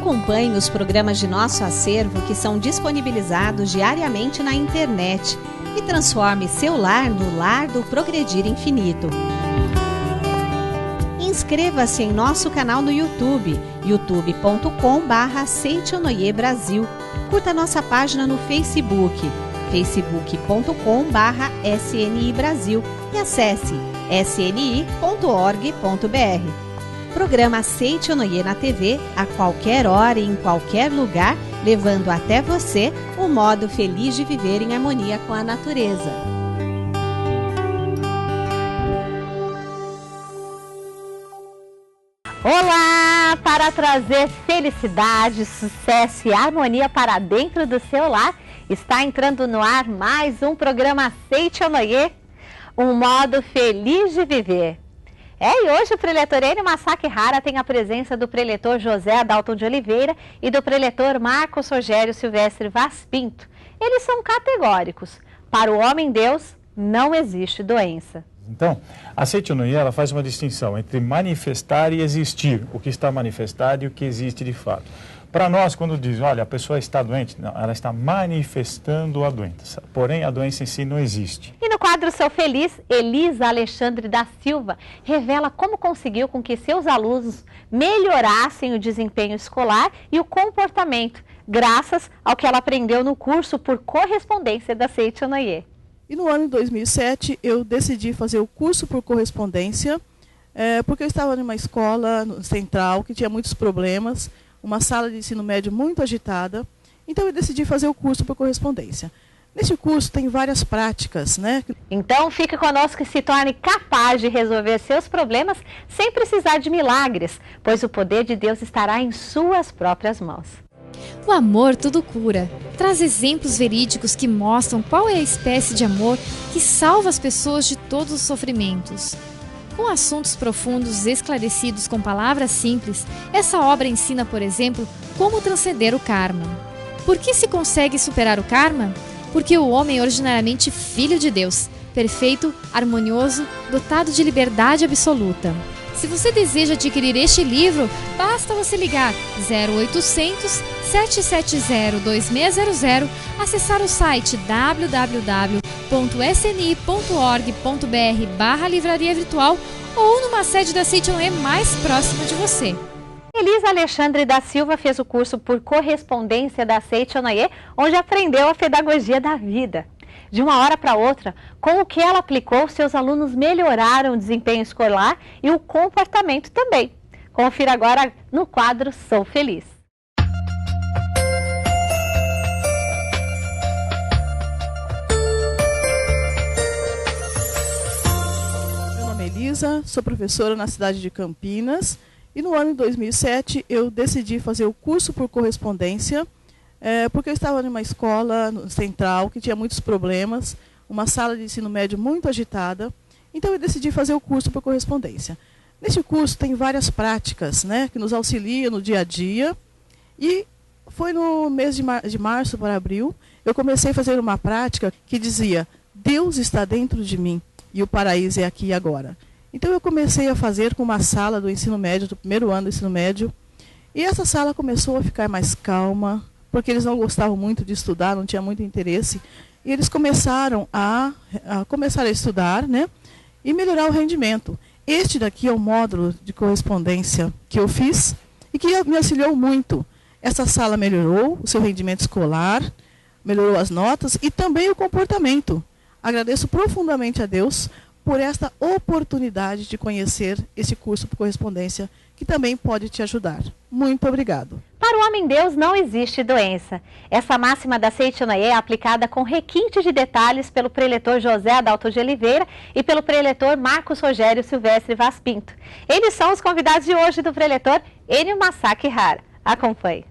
Acompanhe os programas de nosso acervo que são disponibilizados diariamente na internet e transforme seu lar no lar do Progredir Infinito. Inscreva-se em nosso canal no YouTube, youtube.com/Seitonoi Brasil. Curta nossa página no Facebook, facebook.com/SNI Brasil e acesse sni.org.br. Programa Seitonoi na TV a qualquer hora e em qualquer lugar, levando até você o modo feliz de viver em harmonia com a natureza. Olá! Para trazer felicidade, sucesso e harmonia para dentro do seu lar, está entrando no ar mais um programa Seitonoi, um modo feliz de viver. E hoje o preletor Enio Masakihara tem a presença do preletor José Adalto de Oliveira e do preletor Marcos Rogério Silvestre Vaz Pinto. Eles são categóricos. Para o homem-deus, não existe doença. Então, a Seitonoi, ela faz uma distinção entre manifestar e existir, o que está manifestado e o que existe de fato. Para nós, quando diz, olha, a pessoa está doente, não, ela está manifestando a doença, porém a doença em si não existe. E no quadro Sou Feliz, Elisa Alexandre da Silva revela como conseguiu com que seus alunos melhorassem o desempenho escolar e o comportamento, graças ao que ela aprendeu no curso por correspondência da Seitonoi. E no ano de 2007, eu decidi fazer o curso por correspondência, porque eu estava em uma escola central que tinha muitos problemas, uma sala de ensino médio muito agitada, então eu decidi fazer o curso por correspondência. Neste curso tem várias práticas, né? Então fique conosco e se torne capaz de resolver seus problemas sem precisar de milagres, pois o poder de Deus estará em suas próprias mãos. O amor tudo cura. Traz exemplos verídicos que mostram qual é a espécie de amor que salva as pessoas de todos os sofrimentos. Com assuntos profundos esclarecidos com palavras simples, essa obra ensina, por exemplo, como transcender o karma. Por que se consegue superar o karma? Porque o homem é originariamente filho de Deus, perfeito, harmonioso, dotado de liberdade absoluta. Se você deseja adquirir este livro, basta você ligar 0800 770 2600, acessar o site www.sni.org.br/livraria virtual ou numa sede da Seitonoi mais próxima de você. Elisa Alexandre da Silva fez o curso por correspondência da Seitonoi, onde aprendeu a pedagogia da vida. De uma hora para outra, com o que ela aplicou, seus alunos melhoraram o desempenho escolar e o comportamento também. Confira agora no quadro Sou Feliz. Meu nome é Elisa, sou professora na cidade de Campinas e no ano de 2007 eu decidi fazer o curso por correspondência, porque eu estava em uma escola central que tinha muitos problemas, uma sala de ensino médio muito agitada, então eu decidi fazer o curso por correspondência. Neste curso tem várias práticas, né, que nos auxiliam no dia a dia, e foi no mês de março para abril, eu comecei a fazer uma prática que dizia, Deus está dentro de mim e o paraíso é aqui e agora. Então eu comecei a fazer com uma sala do ensino médio, do primeiro ano do ensino médio, e essa sala começou a ficar mais calma, porque eles não gostavam muito de estudar, não tinha muito interesse, e eles começaram a estudar, né, e melhorar o rendimento. Este daqui é o módulo de correspondência que eu fiz e que me auxiliou muito. Essa sala melhorou o seu rendimento escolar, melhorou as notas e também o comportamento. Agradeço profundamente a Deus por esta oportunidade de conhecer esse curso por correspondência, que também pode te ajudar. Muito obrigado. Para o homem-deus não existe doença. Essa máxima da Seitonoi é aplicada com requinte de detalhes pelo preletor José Adalto de Oliveira e pelo preletor Marcos Rogério Silvestre Vaz Pinto. Eles são os convidados de hoje do preletor Enio Masakihara. Acompanhe.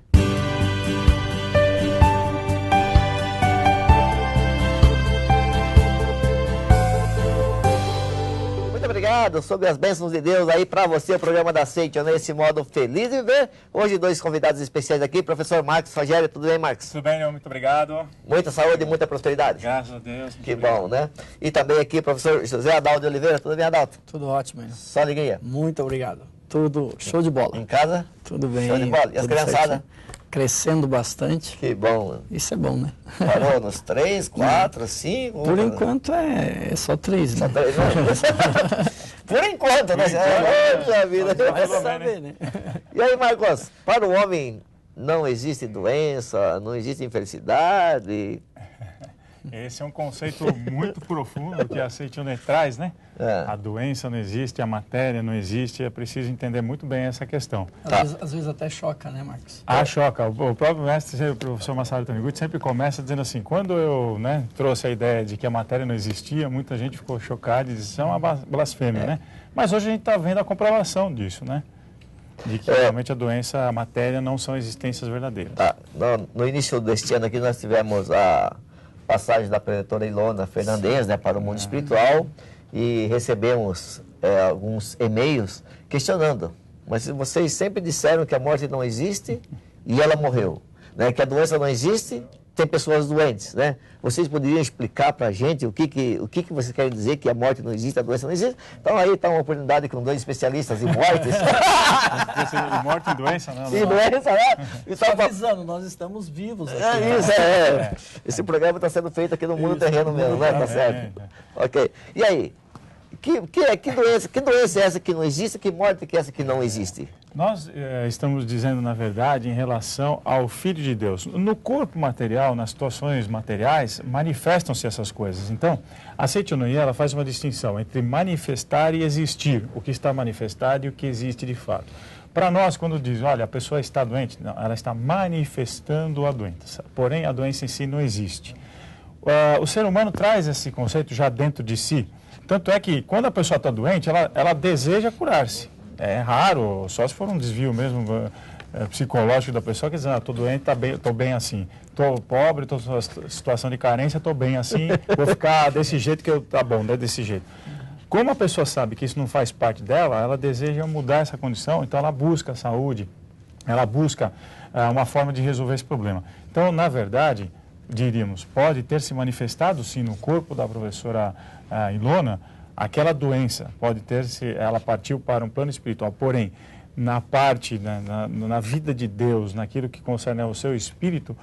Obrigado, sobre as bênçãos de Deus aí para você, o programa da Seitonoi, nesse modo feliz de viver. Hoje dois convidados especiais aqui, professor Marcos Rogério, tudo bem, Marcos? Tudo bem, muito obrigado. Muita saúde e muita prosperidade. Graças a Deus. Que bom, né? E também aqui, professor José Adalto de Oliveira, tudo bem, Adalto? Tudo ótimo, hein? Só alegria. Muito obrigado. Tudo show de bola. Em casa? Tudo bem. Show de bola. E as criançadas? Crescendo bastante. Que bom. Isso é bom, né? Parou nos 3, 4, 5? Por enquanto é só 3, né? Só 3, não. Por enquanto, né? Poxa vida. Vai saber, né? E aí, Marcos, para o homem não existe doença, não existe infelicidade? Esse é um conceito muito profundo que a Seitonê traz, né? A doença não existe, a matéria não existe, é preciso entender muito bem essa questão. Às vezes até choca, né, Marcos? Choca. O próprio mestre, o professor Masaru Taniguchi, sempre começa dizendo assim, quando eu trouxe a ideia de que a matéria não existia, muita gente ficou chocada e disse, isso é uma blasfêmia, né? Mas hoje a gente está vendo a comprovação disso, né? De que realmente a doença, a matéria não são existências verdadeiras. No início deste ano aqui nós tivemos a passagem da preletora Ilona Fernandes, né, para o mundo espiritual, e recebemos alguns e-mails questionando, mas vocês sempre disseram que a morte não existe e ela morreu, né, que a doença não existe, tem pessoas doentes, né? Vocês poderiam explicar para a gente o que vocês querem dizer que a morte não existe, a doença não existe? Então aí está uma oportunidade com 2 especialistas em mortes. Morte e doença, não? E doença, né? Só avisando, nós estamos vivos aqui. Esse programa está sendo feito aqui no mundo terreno mesmo, né? Tá certo? Ok. E aí? Que doença é essa que não existe? Que morte é essa que não existe? Nós estamos dizendo, na verdade, em relação ao Filho de Deus. No corpo material, nas situações materiais, manifestam-se essas coisas. Então, a Seitonê, ela faz uma distinção entre manifestar e existir, o que está manifestado e o que existe de fato. Para nós, quando diz, olha, a pessoa está doente, não, ela está manifestando a doença, porém a doença em si não existe. O ser humano traz esse conceito já dentro de si, tanto é que quando a pessoa está doente, ela deseja curar-se. É raro, só se for um desvio mesmo psicológico da pessoa, que diz, estou doente, estou bem assim. Estou pobre, estou em situação de carência, estou bem assim, vou ficar desse jeito que tá bom, né, desse jeito. Como a pessoa sabe que isso não faz parte dela, ela deseja mudar essa condição, então ela busca saúde, ela busca uma forma de resolver esse problema. Então, na verdade, diríamos, pode ter se manifestado sim no corpo da professora Ilona, aquela doença pode ter se, ela partiu para um plano espiritual, porém, na parte, na vida de Deus, naquilo que concerne ao seu espírito,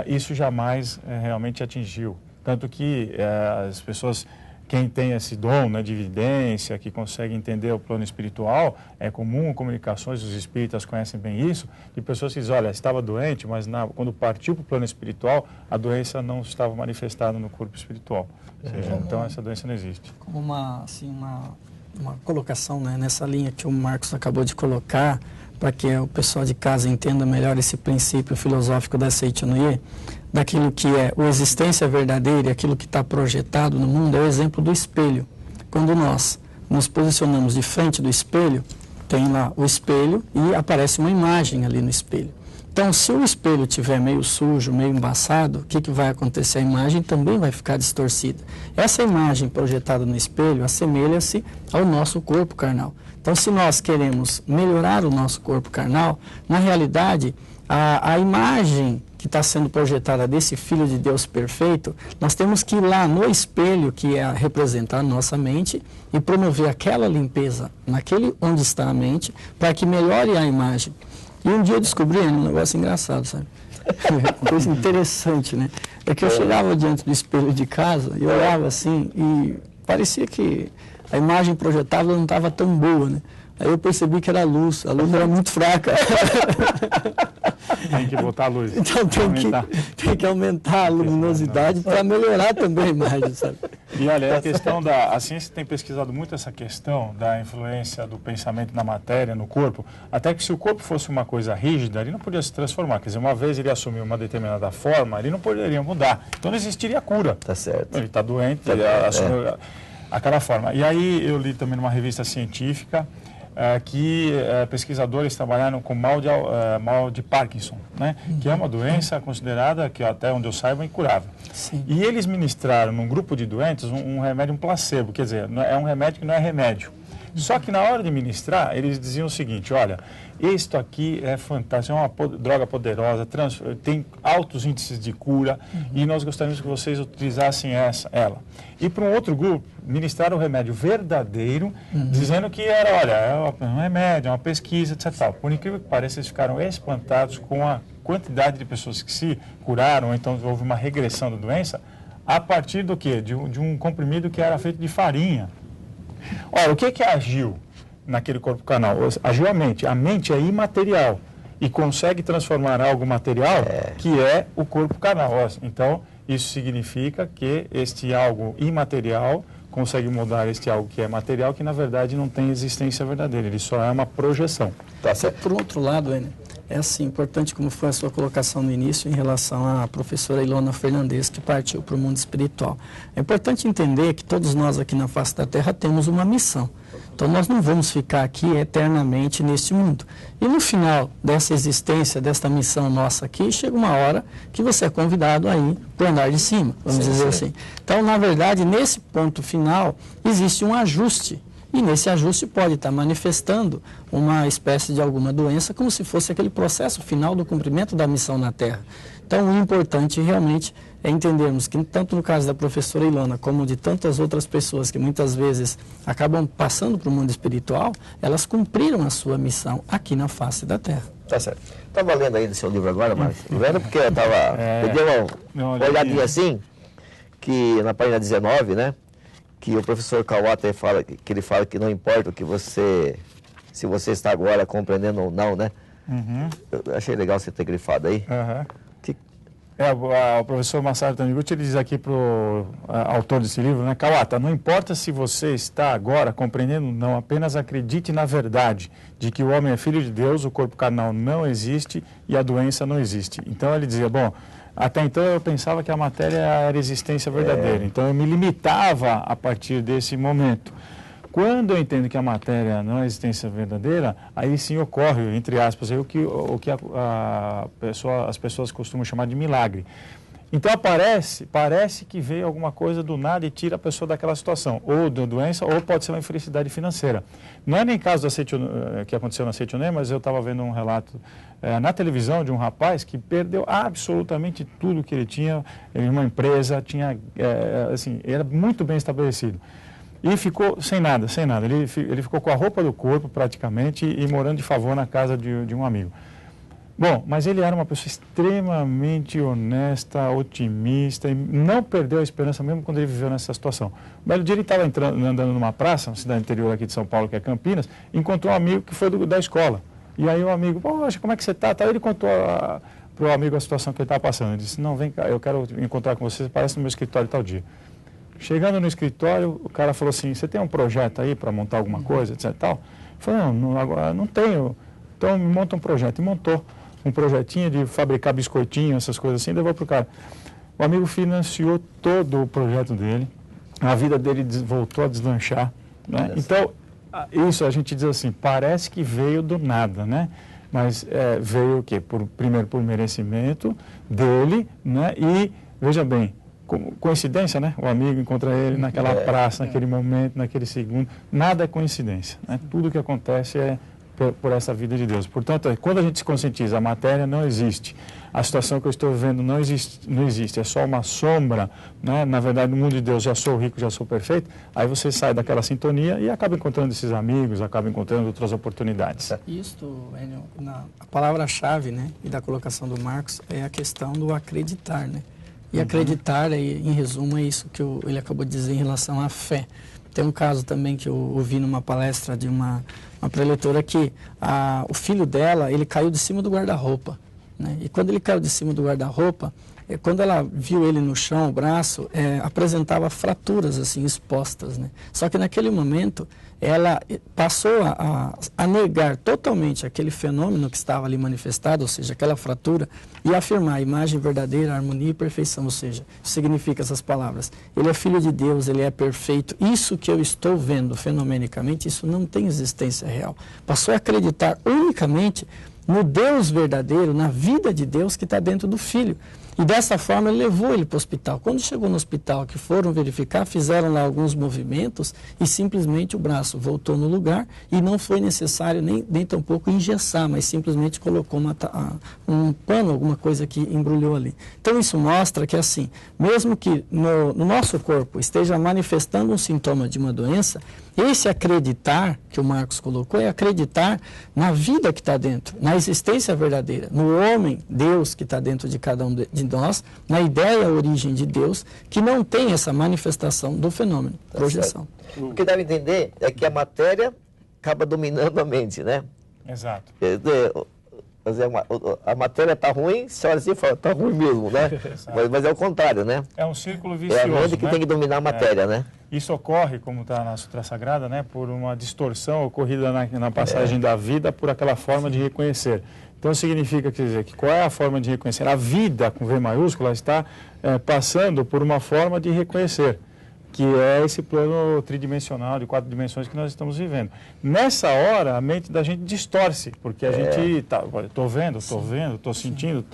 isso jamais realmente atingiu. Tanto que as pessoas, quem tem esse dom, né, de evidência, que consegue entender o plano espiritual, é comum comunicações, os espíritas conhecem bem isso, de pessoas que dizem, olha, estava doente, mas quando partiu para o plano espiritual, a doença não estava manifestada no corpo espiritual. Ou seja, então essa doença não existe. Como uma colocação, né, nessa linha que o Marcos acabou de colocar, para que o pessoal de casa entenda melhor esse princípio filosófico da Seitonê, daquilo que é a existência verdadeira, aquilo que está projetado no mundo, é o exemplo do espelho. Quando nós nos posicionamos de frente do espelho, tem lá o espelho e aparece uma imagem ali no espelho. Então, se o espelho estiver meio sujo, meio embaçado, o que vai acontecer? A imagem também vai ficar distorcida. Essa imagem projetada no espelho assemelha-se ao nosso corpo carnal. Então, se nós queremos melhorar o nosso corpo carnal, na realidade, a imagem que está sendo projetada desse Filho de Deus perfeito, nós temos que ir lá no espelho, que é representar a nossa mente, e promover aquela limpeza naquele onde está a mente, para que melhore a imagem. E um dia eu descobri um negócio engraçado, sabe? Coisa interessante, né? É que eu chegava diante do espelho de casa e olhava assim e parecia que a imagem projetada não estava tão boa, né? Aí eu percebi que era a luz era muito fraca. Tem que botar a luz. Então tem que aumentar a luminosidade para melhorar também a imagem, sabe? E olha, a questão a ciência tem pesquisado muito essa questão da influência do pensamento na matéria, no corpo, até que se o corpo fosse uma coisa rígida, ele não podia se transformar. Quer dizer, uma vez ele assumiu uma determinada forma, ele não poderia mudar. Então não existiria cura. Tá certo. Ele está doente, ele assumiu aquela forma. E aí eu li também numa revista científica que pesquisadores trabalharam com mal de Parkinson, né? Que é uma doença considerada, que até onde eu saiba, incurável. Sim. E eles ministraram num grupo de doentes um remédio, um placebo, quer dizer, é um remédio que não é remédio. Só que na hora de ministrar, eles diziam o seguinte, olha, isto aqui é fantástico, é uma droga poderosa, tem altos índices de cura e nós gostaríamos que vocês utilizassem ela. E para um outro grupo, ministraram o remédio verdadeiro, dizendo que era, olha, é um remédio, é uma pesquisa, etc. Por incrível que pareça, eles ficaram espantados com a quantidade de pessoas que se curaram, ou então houve uma regressão da doença, a partir do quê? De um comprimido que era feito de farinha. Ora, o que agiu naquele corpo canal? Agiu a mente é imaterial e consegue transformar algo material que é o corpo canal. Então, isso significa que este algo imaterial consegue mudar este algo que é material, que na verdade não tem existência verdadeira, ele só é uma projeção. Tá certo. Por outro lado, Enio, é assim, importante como foi a sua colocação no início em relação à professora Ilona Fernandes, que partiu para o mundo espiritual. É importante entender que todos nós aqui na face da Terra temos uma missão. Então nós não vamos ficar aqui eternamente neste mundo. E no final dessa existência, desta missão nossa aqui, chega uma hora que você é convidado a ir para o andar de cima, vamos dizer assim. Então, na verdade, nesse ponto final, existe um ajuste. E nesse ajuste pode estar manifestando uma espécie de alguma doença, como se fosse aquele processo final do cumprimento da missão na Terra. Então, o importante realmente é entendermos que, tanto no caso da professora Ilona, como de tantas outras pessoas que muitas vezes acabam passando para o mundo espiritual, elas cumpriram a sua missão aqui na face da Terra. Tá certo. Estava lendo aí do seu livro agora, Márcio? Vendo porque eu estava... Eu dei uma olhadinha assim, que na página 19, né? Que o professor Kawata fala que ele fala que não importa o que você, se você está agora compreendendo ou não, né? Eu achei legal você ter grifado aí. O professor Masaru Taniguchi, ele diz aqui para o autor desse livro, né? Kawata, não importa se você está agora compreendendo ou não, apenas acredite na verdade de que o homem é filho de Deus, o corpo carnal não existe e a doença não existe. Então ele dizia, bom, até então eu pensava que a matéria era a existência verdadeira, então eu me limitava a partir desse momento. Quando eu entendo que a matéria não é a existência verdadeira, aí sim ocorre, entre aspas, o que as pessoas costumam chamar de milagre. Então parece que veio alguma coisa do nada e tira a pessoa daquela situação, ou da doença, ou pode ser uma infelicidade financeira. Não é nem caso que aconteceu na Seitonê, mas eu estava vendo um relato na televisão de um rapaz que perdeu absolutamente tudo que ele tinha em uma empresa, era muito bem estabelecido. E ficou sem nada. Ele ficou com a roupa do corpo, praticamente, e morando de favor na casa de um amigo. Bom, mas ele era uma pessoa extremamente honesta, otimista, e não perdeu a esperança mesmo quando ele viveu nessa situação. Um belo dia ele estava andando numa praça, uma cidade interior aqui de São Paulo, que é Campinas, e encontrou um amigo que foi da escola. E aí o amigo, poxa, como é que você está? Ele contou para o amigo a situação que ele estava passando. Ele disse, não, vem cá, eu quero encontrar com você, parece no meu escritório tal dia. Chegando no escritório, o cara falou assim, você tem um projeto aí para montar alguma coisa, etc. Tal? Eu falei, agora não tenho, então me monta um projeto. E montou um projetinho de fabricar biscoitinho, essas coisas assim, levou para o cara. O amigo financiou todo o projeto dele, a vida dele voltou a deslanchar, né? Então, isso a gente diz assim, parece que veio do nada, né? Mas veio o quê? Primeiro por merecimento dele, né? E, veja bem, coincidência, né? O amigo encontra ele naquela praça, naquele momento, naquele segundo. Nada é coincidência, né? Tudo que acontece é por essa vida de Deus. Portanto, quando a gente se conscientiza, a matéria não existe, a situação que eu estou vivendo não existe, é só uma sombra, né? Na verdade, no mundo de Deus, já sou rico, já sou perfeito, aí você sai daquela sintonia e acaba encontrando esses amigos, acaba encontrando outras oportunidades. Isto, Enio, a palavra-chave, né, e da colocação do Marcos é a questão do acreditar, né? E acreditar, em resumo, é isso que ele acabou de dizer em relação à fé. Tem um caso também que eu ouvi numa palestra de uma preletora que o filho dela, ele caiu de cima do guarda-roupa, né? E quando ele caiu de cima do guarda-roupa, quando ela viu ele no chão, o braço, apresentava fraturas assim expostas, né? Só que naquele momento ela passou a negar totalmente aquele fenômeno que estava ali manifestado, ou seja, aquela fratura, e afirmar a imagem verdadeira, harmonia e perfeição, ou seja, significa essas palavras. Ele é filho de Deus, ele é perfeito. Isso que eu estou vendo fenomenicamente, isso não tem existência real. Passou a acreditar unicamente no Deus verdadeiro, na vida de Deus que está dentro do Filho. E dessa forma ele levou ele para o hospital. Quando chegou no hospital, que foram verificar, fizeram lá alguns movimentos e simplesmente o braço voltou no lugar e não foi necessário nem tampouco engessar, mas simplesmente colocou um pano, alguma coisa que embrulhou ali. Então isso mostra que assim, mesmo que no nosso corpo esteja manifestando um sintoma de uma doença, esse acreditar que o Marcos colocou é acreditar na vida que está dentro, na existência verdadeira, no homem, Deus que está dentro de cada um de nós, na ideia, a origem de Deus, que não tem essa manifestação do fenômeno, projeção. O que deve entender é que a matéria acaba dominando a mente, né? Exato. A matéria está ruim, você olha assim e fala, está ruim mesmo, né? mas é o contrário, né? É um círculo vicioso. É a mente que tem que dominar a matéria, né? Isso ocorre, como está na Sutra Sagrada, né, por uma distorção ocorrida na passagem da vida por aquela forma de reconhecer. Então significa, quer dizer, que qual é a forma de reconhecer? A vida, com V maiúscula, está passando por uma forma de reconhecer, que é esse plano tridimensional de 4 dimensões que nós estamos vivendo. Nessa hora, a mente da gente distorce, porque a gente está, estou vendo, estou sentindo,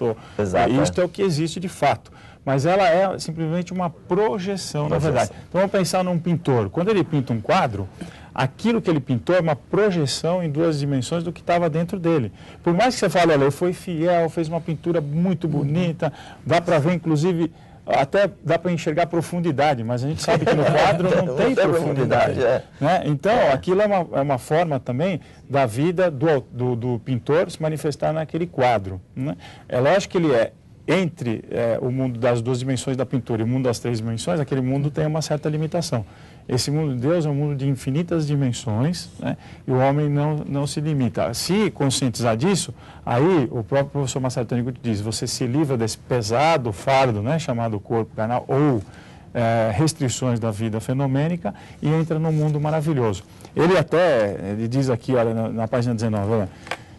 isto é o que existe de fato. Mas ela é simplesmente uma projeção, na verdade. Então vamos pensar num pintor. Quando ele pinta um quadro, aquilo que ele pintou é uma projeção em 2 dimensões do que estava dentro dele. Por mais que você fale, olha, ele foi fiel, fez uma pintura muito bonita, dá para ver, inclusive, até dá para enxergar profundidade, mas a gente sabe que no quadro não tem profundidade. Né? Então, aquilo é uma forma também da vida do pintor se manifestar naquele quadro. Né? É lógico que ele é entre o mundo das 2 dimensões da pintura e o mundo das 3 dimensões, aquele mundo tem uma certa limitação. Esse mundo de Deus é um mundo de infinitas dimensões, né? E o homem não se limita. Se conscientizar disso, aí o próprio professor Marcelo Taniguchi diz, você se livra desse pesado fardo, né, chamado corpo carnal, ou restrições da vida fenomênica e entra num mundo maravilhoso. Ele diz aqui, olha, na página 19, olha,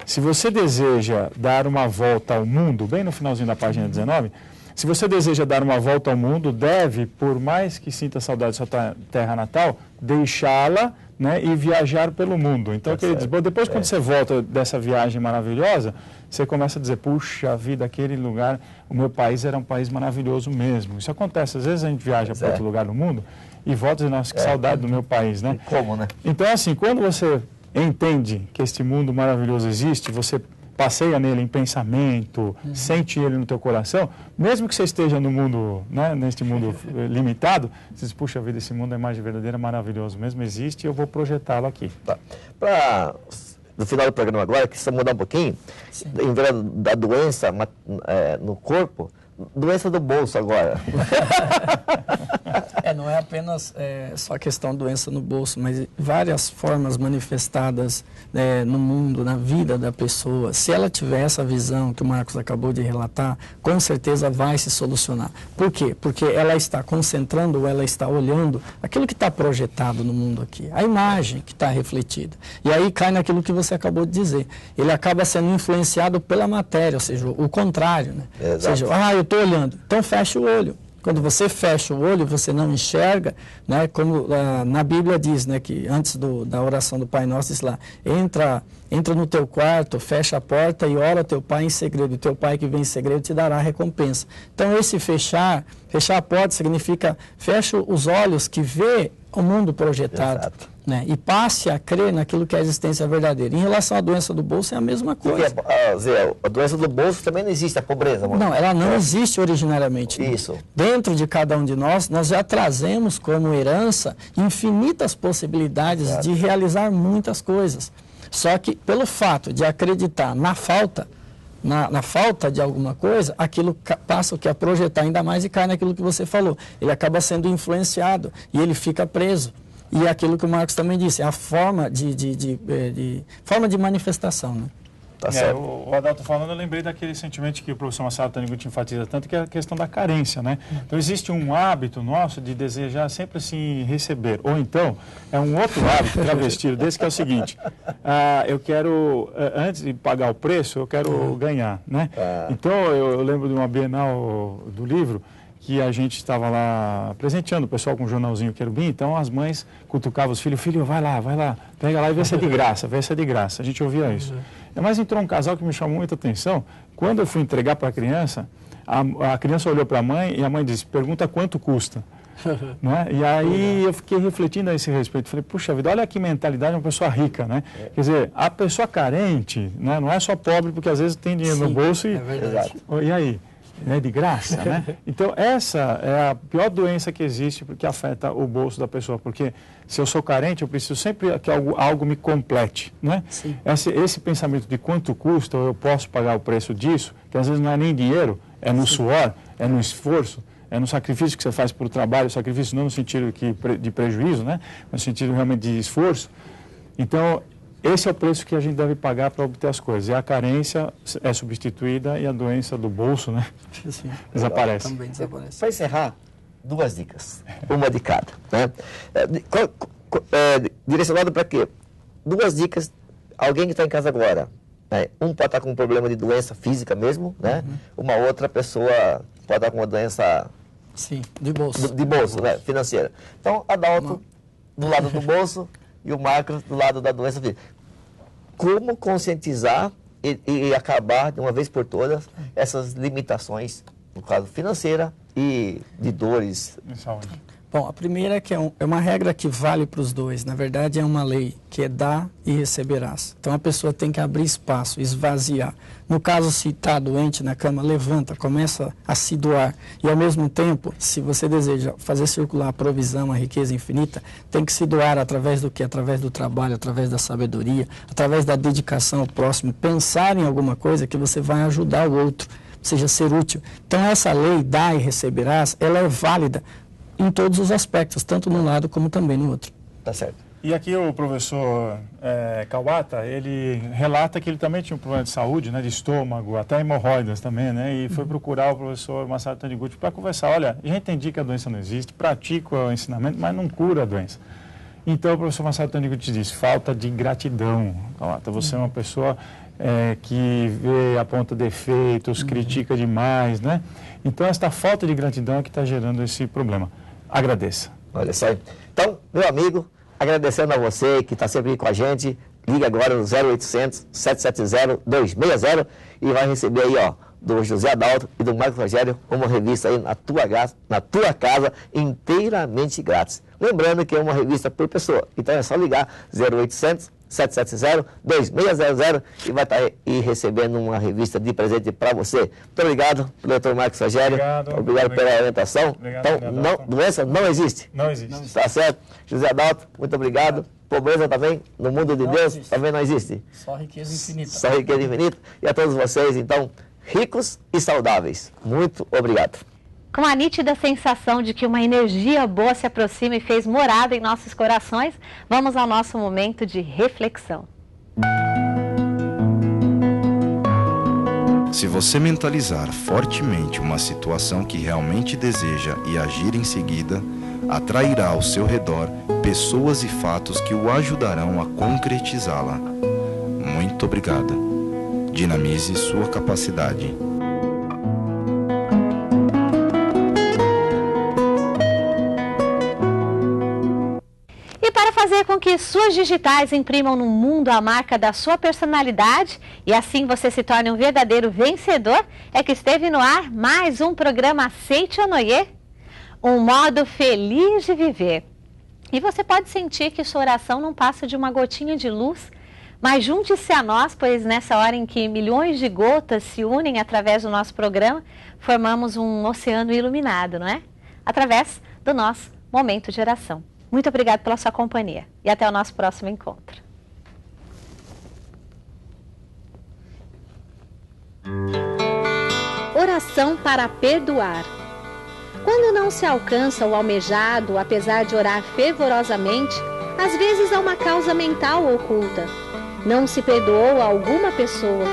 se você deseja dar uma volta ao mundo, bem no finalzinho da página 19, se você deseja dar uma volta ao mundo, deve, por mais que sinta saudade da sua terra natal, deixá-la, né, e viajar pelo mundo. Então, ele diz, depois quando você volta dessa viagem maravilhosa, você começa a dizer, puxa vida, aquele lugar, o meu país era um país maravilhoso mesmo. Isso acontece, às vezes a gente viaja para outro lugar do mundo e volta e diz, nossa, que saudade do meu país, né? Como, né? Então, assim, quando você entende que este mundo maravilhoso existe, você passeia nele em pensamento, sente ele no teu coração, mesmo que você esteja no mundo, né, neste mundo limitado, você diz, puxa vida, esse mundo é mais verdadeiro, é maravilhoso mesmo, existe e eu vou projetá-lo aqui. Tá. No final do programa agora, que precisa mudar um pouquinho, em vez da doença no corpo, doença do bolso agora. Não é apenas só a questão doença no bolso, mas várias formas manifestadas no mundo, na vida da pessoa. Se ela tiver essa visão que o Marcos acabou de relatar, com certeza vai se solucionar. Por quê? Porque ela está concentrando, ou ela está olhando aquilo que está projetado no mundo aqui, a imagem que está refletida. E aí cai naquilo que você acabou de dizer. Ele acaba sendo influenciado pela matéria, ou seja, o contrário, né? Ou seja, eu estou olhando, então fecha o olho. Quando você fecha o olho, você não enxerga, né? Como na Bíblia diz, né, que antes da oração do Pai Nosso, diz lá, entra no teu quarto, fecha a porta e ora ao teu Pai em segredo. O teu Pai que vem em segredo te dará a recompensa. Então, esse fechar a porta significa fecha os olhos que vê o mundo projetado. Né? E passe a crer naquilo que é a existência verdadeira. Em relação à doença do bolso, é a mesma coisa. Zé, a doença do bolso também não existe, a pobreza. Mano. Não, ela não existe originariamente. Isso. Dentro de cada um de nós já trazemos como herança infinitas possibilidades de realizar muitas coisas. Só que pelo fato de acreditar na falta, na falta de alguma coisa, aquilo passa o que a projetar ainda mais e cai naquilo que você falou. Ele acaba sendo influenciado e ele fica preso. E é aquilo que o Marcos também disse, a forma forma de manifestação, né? Tá certo. O Adalto falando, eu lembrei daquele sentimento que o professor Marcelo Taniguchi enfatiza tanto, que é a questão da carência, né? Então, existe um hábito nosso de desejar sempre assim receber. Ou então, é um outro hábito travestido desse, que é o seguinte, eu quero, antes de pagar o preço, eu quero ganhar, né? Então, eu lembro de uma Bienal do livro, que a gente estava lá presenteando o pessoal com um jornalzinho Querubim, então as mães cutucavam os filhos, filho, vai lá, pega lá e vê se é de graça, a gente ouvia isso. Mas entrou um casal que me chamou muita atenção, quando eu fui entregar para a criança, A criança olhou para a mãe e a mãe disse, pergunta quanto custa. Né? E aí eu fiquei refletindo a esse respeito, falei, puxa vida, olha que mentalidade de uma pessoa rica, né? Quer dizer, a pessoa carente, né, não é só pobre porque às vezes tem dinheiro no bolso e... É verdade. E aí? É de graça, né? Então essa é a pior doença que existe porque afeta o bolso da pessoa, porque se eu sou carente eu preciso sempre que algo me complete, né? Esse pensamento de quanto custa, eu posso pagar o preço disso, que às vezes não é nem dinheiro, é no suor, é no esforço, é no sacrifício que você faz por trabalho, sacrifício não no sentido de prejuízo, né? No sentido realmente de esforço. Então, esse é o preço que a gente deve pagar para obter as coisas. E a carência é substituída e a doença do bolso, né? Desaparece. Também desaparece. Para encerrar, 2 dicas, uma de cada, né? Direcionado para quê? 2 dicas, alguém que está em casa agora, né? Um pode estar com um problema de doença física mesmo, né? Uma outra pessoa pode estar com uma doença... Sim, de bolso. De bolso, né? Financeira. Então, Adalto do lado do bolso e o Marcos do lado da doença física. Como conscientizar e acabar de uma vez por todas essas limitações, no caso financeira e de dores de saúde? Bom, a primeira é que é uma regra que vale para os dois. Na verdade, é uma lei que é dar e receberás. Então, a pessoa tem que abrir espaço, esvaziar. No caso, se está doente na cama, levanta, começa a se doar. E, ao mesmo tempo, se você deseja fazer circular a provisão, a riqueza infinita, tem que se doar através do quê? Através do trabalho, através da sabedoria, através da dedicação ao próximo. Pensar em alguma coisa que você vai ajudar o outro, seja ser útil. Então, essa lei, dar e receberás, ela é válida em todos os aspectos, tanto num lado como também no outro. Tá certo. E aqui o professor Kawata, ele relata que ele também tinha um problema de saúde, né, de estômago, até hemorroidas também, né, e foi procurar o professor Masaru Taniguchi para conversar. Olha, a gente entendi que a doença não existe, pratico o ensinamento, mas não cura a doença. Então o professor Masaru Taniguchi disse, falta de gratidão, Kawata, você é uma pessoa que vê, aponta defeitos, critica demais, né? Então esta falta de gratidão é que está gerando esse problema. Agradeça. Olha só. Então, meu amigo, agradecendo a você que está sempre aqui com a gente, liga agora no 0800 770 260 e vai receber aí, ó, do José Adalto e do Marcos Rogério uma revista aí na tua casa inteiramente grátis. Lembrando que é uma revista por pessoa. Então é só ligar 0800 770 2600 e vai estar aí recebendo uma revista de presente para você. Muito obrigado, doutor Marcos Rogério. Obrigado pela orientação. Então, doença não existe. Não existe. Está certo? José Adalto, muito obrigado. Pobreza também, no mundo de Deus, também não existe. Só riqueza infinita. Só riqueza infinita. E a todos vocês, então, ricos e saudáveis. Muito obrigado. Com a nítida sensação de que uma energia boa se aproxima e fez morada em nossos corações, vamos ao nosso momento de reflexão. Se você mentalizar fortemente uma situação que realmente deseja e agir em seguida, atrairá ao seu redor pessoas e fatos que o ajudarão a concretizá-la. Muito obrigado. Dinamize sua capacidade. Para fazer com que suas digitais imprimam no mundo a marca da sua personalidade e assim você se torne um verdadeiro vencedor, é que esteve no ar mais um programa Seichonoye, um modo feliz de viver. E você pode sentir que sua oração não passa de uma gotinha de luz, mas junte-se a nós, pois nessa hora em que milhões de gotas se unem através do nosso programa, formamos um oceano iluminado, não é? Através do nosso momento de oração. Muito obrigado pela sua companhia e até o nosso próximo encontro. Oração para perdoar. Quando não se alcança o almejado, apesar de orar fervorosamente, às vezes há uma causa mental oculta. Não se perdoou a alguma pessoa.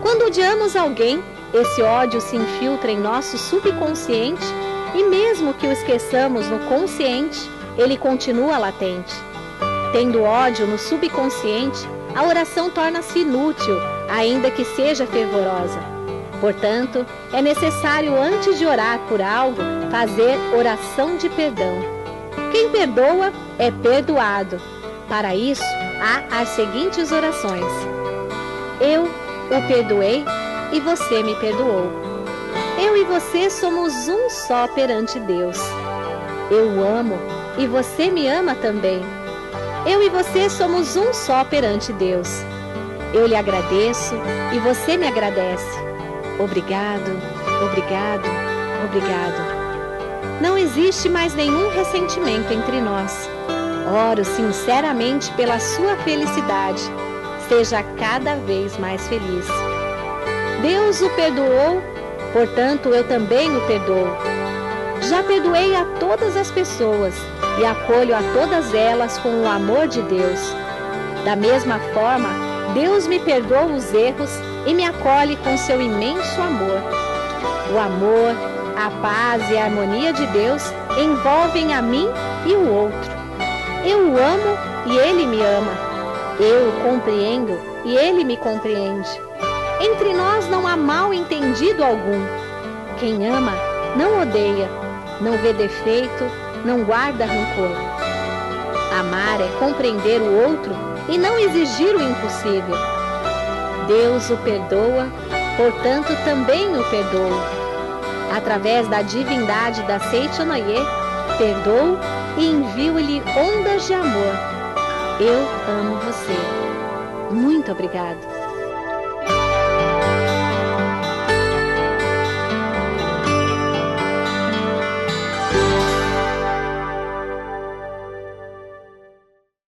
Quando odiamos alguém, esse ódio se infiltra em nosso subconsciente e mesmo que o esqueçamos no consciente, ele continua latente. Tendo ódio no subconsciente, a oração torna-se inútil, ainda que seja fervorosa. Portanto, é necessário, antes de orar por algo, fazer oração de perdão. Quem perdoa é perdoado. Para isso, há as seguintes orações: eu o perdoei e você me perdoou. Eu e você somos um só perante Deus. Eu o amo e você me ama também. Eu e você somos um só perante Deus. Eu lhe agradeço e você me agradece. Obrigado, obrigado, obrigado. Não existe mais nenhum ressentimento entre nós. Oro sinceramente pela sua felicidade. Seja cada vez mais feliz. Deus o perdoou, portanto eu também o perdoo. Já perdoei a todas as pessoas e acolho a todas elas com o amor de Deus. Da mesma forma, Deus me perdoa os erros e me acolhe com seu imenso amor. O amor, a paz e a harmonia de Deus envolvem a mim e o outro. Eu o amo e ele me ama. Eu o compreendo e ele me compreende. Entre nós não há mal entendido algum. Quem ama não odeia, não vê defeito, não guarda rancor. Amar é compreender o outro e não exigir o impossível. Deus o perdoa, portanto também o perdoo. Através da divindade da Seichonoye, perdoo e envio-lhe ondas de amor. Eu amo você. Muito obrigado.